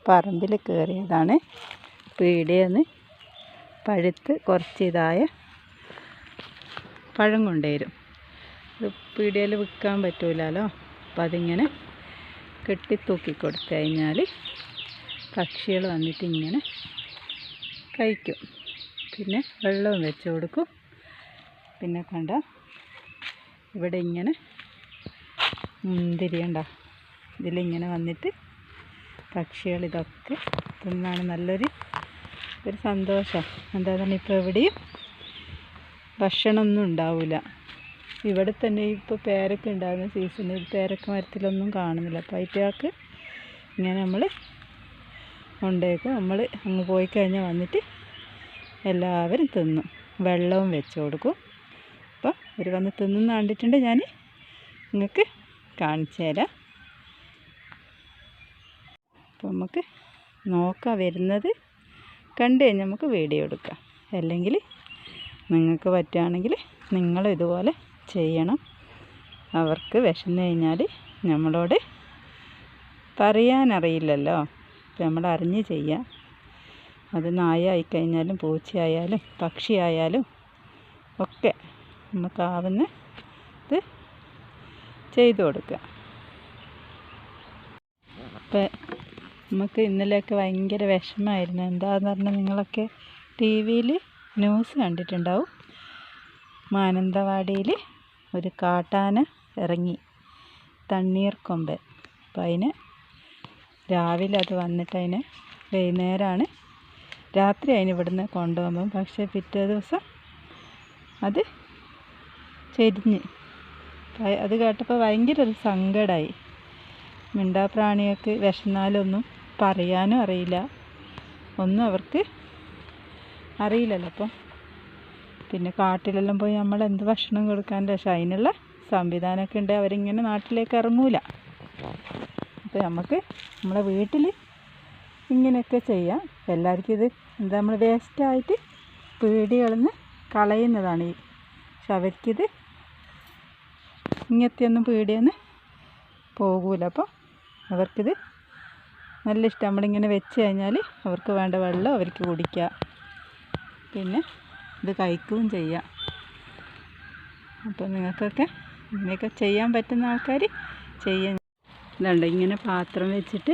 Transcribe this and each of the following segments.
പറമ്പിൽ കയറിയതാണ്. പീടികയിൽ പഴുത്ത് കുറച്ച് ഇതായ പഴം കൊണ്ടുവരും. ഇത് പീടികയിൽ വിൽക്കാൻ പറ്റൂലല്ലോ. അപ്പം അതിങ്ങനെ കെട്ടിത്തൂക്കി കൊടുത്തു കഴിഞ്ഞാൽ പക്ഷികൾ വന്നിട്ട് ഇങ്ങനെ കഴിക്കും. പിന്നെ വെള്ളവും വെച്ച് കൊടുക്കും. പിന്നെ കണ്ട ഇവിടെ ഇങ്ങനെ മുന്തിരി ഉണ്ടോ, ഇതിലിങ്ങനെ വന്നിട്ട് പക്ഷികൾ ഇതൊക്കെ തിന്നാണ് നല്ലൊരു സന്തോഷം. എന്താണെന്ന് ഇപ്പോൾ എവിടെയും ഭക്ഷണമൊന്നും ഉണ്ടാവില്ല. ഇവിടെ തന്നെ ഇപ്പോൾ പേരക്ക ഉണ്ടാകുന്ന സീസണിൽ പേരക്ക മരത്തിലൊന്നും കാണുന്നില്ല. അപ്പോൾ അതിറ്റകൾക്ക് ഇങ്ങനെ നമ്മൾ കൊണ്ടേക്കും. നമ്മൾ അങ്ങ് പോയി കഴിഞ്ഞാൽ വന്നിട്ട് എല്ലാവരും തിന്നും. വെള്ളവും വെച്ച് കൊടുക്കും. അപ്പോൾ അവർ വന്ന് തിന്നുന്ന കണ്ടിട്ടുണ്ട്. ഞാൻ നിങ്ങൾക്ക് കാണിച്ചു തരാം. അപ്പോൾ നമുക്ക് നോക്കാം, വരുന്നത് കണ്ടു കഴിഞ്ഞാൽ നമുക്ക് വീഡിയോ എടുക്കാം. അല്ലെങ്കിൽ നിങ്ങൾക്ക് പറ്റുകയാണെങ്കിൽ നിങ്ങളും ഇതുപോലെ ചെയ്യണം. അവർക്ക് വിശന്ന് കഴിഞ്ഞാൽ നമ്മളോട് പറയാനറിയില്ലല്ലോ. അപ്പോൾ നമ്മൾ അറിഞ്ഞ് ചെയ്യാം. അത് നായ ആയിക്കഴിഞ്ഞാലും പൂച്ചയായാലും പക്ഷിയായാലും ഒക്കെ നമുക്കാവുന്ന ഇത് ചെയ്തു കൊടുക്കുക. അപ്പം നമുക്ക് ഇന്നലെയൊക്കെ ഭയങ്കര വിഷമമായിരുന്നു. എന്താണെന്ന് പറഞ്ഞാൽ നിങ്ങളൊക്കെ ടി വിയിൽ ന്യൂസ് കണ്ടിട്ടുണ്ടാവും. മാനന്തവാടിയിൽ ഒരു കാട്ടാന ഇറങ്ങി, തണ്ണീർക്കൊമ്പൻ. അപ്പം അതിന് രാവിലെ അത് വന്നിട്ട് അതിന് വൈകുന്നേരമാണ്, രാത്രി അതിന് ഇവിടുന്ന് കൊണ്ടുപോകുമ്പം, പക്ഷേ പിറ്റേ ദിവസം അത് ചെരിഞ്ഞ്. അത് കേട്ടപ്പോൾ ഭയങ്കര ഒരു സങ്കടമായി. മിണ്ടാപ്രാണികൾക്ക് വിശന്നാലൊന്നും പറയാനും അറിയില്ല, ഒന്നും അവർക്ക് അറിയില്ലല്ലോ. അപ്പം പിന്നെ കാട്ടിലെല്ലാം പോയി നമ്മൾ എന്ത് ഭക്ഷണം കൊടുക്കാൻ്റെ, പക്ഷേ അതിനുള്ള സംവിധാനമൊക്കെ ഉണ്ട്. അവരിങ്ങനെ നാട്ടിലേക്ക് ഇറങ്ങൂല. അപ്പോൾ നമുക്ക് നമ്മളെ വീട്ടിൽ ഇങ്ങനെയൊക്കെ ചെയ്യാം. എല്ലാവർക്കും ഇത് എന്താ, നമ്മൾ വേസ്റ്റായിട്ട് പീടികളിൽ നിന്ന് കളയുന്നതാണ് ഈ. പക്ഷെ അവർക്കിത് ഇങ്ങനത്തെയൊന്നും പീടികയിൽ നിന്ന് പോകൂല. അപ്പോൾ അവർക്കിത് നല്ല ഇഷ്ടം. നമ്മളിങ്ങനെ വെച്ച് കഴിഞ്ഞാൽ അവർക്ക് വേണ്ട വെള്ളം അവർക്ക് കുടിക്കുക, പിന്നെ ഇത് കഴിക്കുകയും ചെയ്യാം. അപ്പോൾ നിങ്ങൾക്കൊക്കെ ഇങ്ങനെയൊക്കെ ചെയ്യാൻ പറ്റുന്ന ആൾക്കാർ ചെയ്യാൻ. ഇതുണ്ട്, ഇങ്ങനെ പാത്രം വെച്ചിട്ട്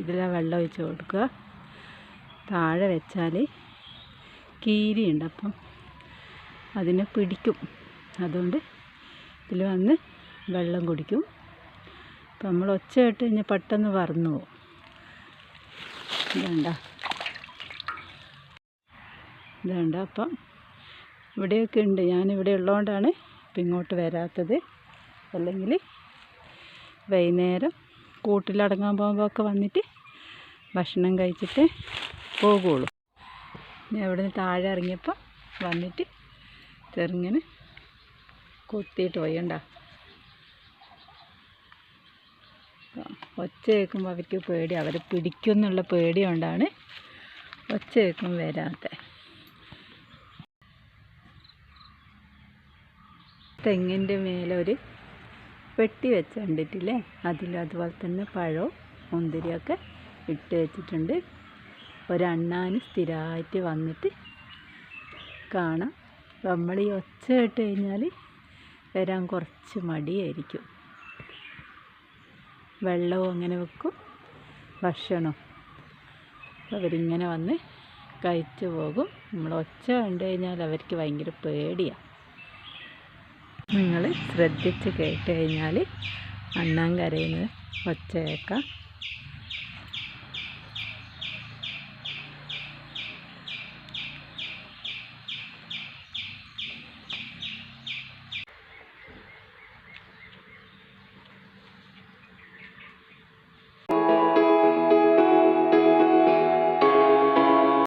ഇതിലെ വെള്ളം ഒഴിച്ച് കൊടുക്കുക. താഴെ വെച്ചാൽ കീരിയുണ്ട്, അപ്പം അതിനെ പിടിക്കും. അതുകൊണ്ട് ഇതിൽ വന്ന് വെള്ളം കുടിക്കും. അപ്പം നമ്മൾ ഒച്ച കേട്ട് കഴിഞ്ഞാൽ പെട്ടെന്ന് പറന്നു പോകും. ഇതുണ്ട്. അപ്പം ഇവിടെയൊക്കെ ഉണ്ട്. ഞാനിവിടെ ഉള്ളതുകൊണ്ടാണ് ഇപ്പം ഇങ്ങോട്ട് വരാത്തത്. അല്ലെങ്കിൽ വൈകുന്നേരം കൂട്ടിലടങ്ങാൻ പോകുമ്പോഴൊക്കെ വന്നിട്ട് ഭക്ഷണം കഴിച്ചിട്ട് പോകുള്ളൂ. ഞാൻ ഇവിടെ നിന്ന് താഴെ ഇറങ്ങിയപ്പോൾ വന്നിട്ട് ചെറുങ്ങനെ കൊത്തിയിട്ട് പോയണ്ട. ഒച്ച കേൾക്കുമ്പോൾ അവർക്ക് പേടി, അവർ പിടിക്കും എന്നുള്ള പേടി കൊണ്ടാണ് ഒച്ച കേൾക്കുമ്പോൾ വരാത്തത്. തെങ്ങിൻ്റെ മേലെ ഒരു പെട്ടി വെച്ച് കണ്ടിട്ടില്ലേ, അതുപോലെ തന്നെ പഴവും മുന്തിരിയൊക്കെ ഇട്ട് വെച്ചിട്ടുണ്ട്. ഒരണ്ണാന് സ്ഥിരമായിട്ട് വന്നിട്ട് കാണാം. നമ്മൾ ഈ ഒച്ച കേട്ട് കഴിഞ്ഞാൽ വരാൻ കുറച്ച് മടിയായിരിക്കും. വെള്ളവും അങ്ങനെ വെക്കും, ഭക്ഷണം അവരിങ്ങനെ വന്ന് കഴിച്ചു പോകും. നമ്മൾ ഒച്ച കണ്ടു കഴിഞ്ഞാൽ അവർക്ക് ഭയങ്കര പേടിയാണ്. നിങ്ങൾ ശ്രദ്ധിച്ച് കേട്ട് കഴിഞ്ഞാൽ അണ്ണാൻ കരയുന്നത് ഒച്ച കേൾക്കാം.